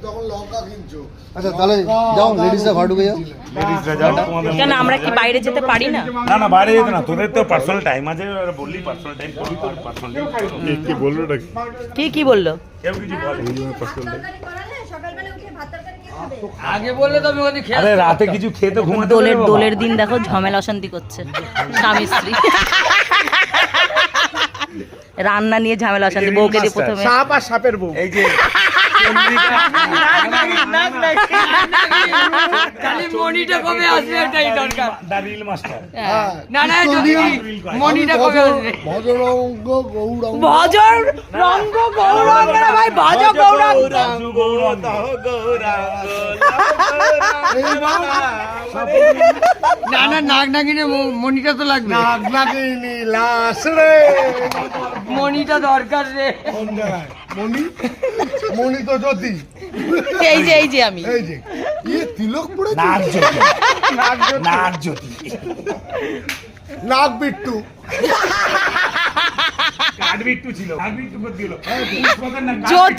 তখন লঙ্কা কিনছো। আচ্ছা তাহলে যাও লেডিসরা ঘর ঢুকে যাও। লেডিসরা যাও তোমাদের। কেন আমরা কি বাইরে যেতে পারি না? না না বাইরে যেতে না, তোদের তো পার্সোনাল টাইম আছে, বললি পার্সোনাল টাইম করবি তো পার্সোনাল টাইম। কি বললো নাকি? কি বললো? কেউ কিছু বলে আগে বললে তো আমি ওদিকে খেয়ে আরে রাতে কিছু খেয়ে তো ঘুমাতে দোলের দিন দেখো ঝামেলা অশান্তি করছে স্বামী স্ত্রী। রান্না নিয়ে ঝামেলা অশান্তি, বউকে দিয়ে প্রথমে সাপ আর সাপের বউ। এই যে খালি মনিটা কবে আসবে এটাই দরকার। দারিল মাস্টার না না যদি মনিটা কবে আসবে। ভজরঙ্গ গৌরঙ্গ। ভজর রঙ্গ গৌরাঙ্গ রে ভাই, ভজ গৌরাঙ্গ। না না নাক নাকিনে মনিটা তো লাগবে। নাক নাকিনি লাশ রে। মনিটা দরকার রে। কোন জায়গায়? মণি? মণি তো জ্যোতি। এই যে আমি এই যে ইয়ে তিলক পড়েছে। নাক জ্যোতি, নাক জ্যোতি। নাক জ্যোতি, নাক বিট্টু। কাঠ বিট্টু ছিল, কাঠ বিট্টু করে দিল। জ্যোতি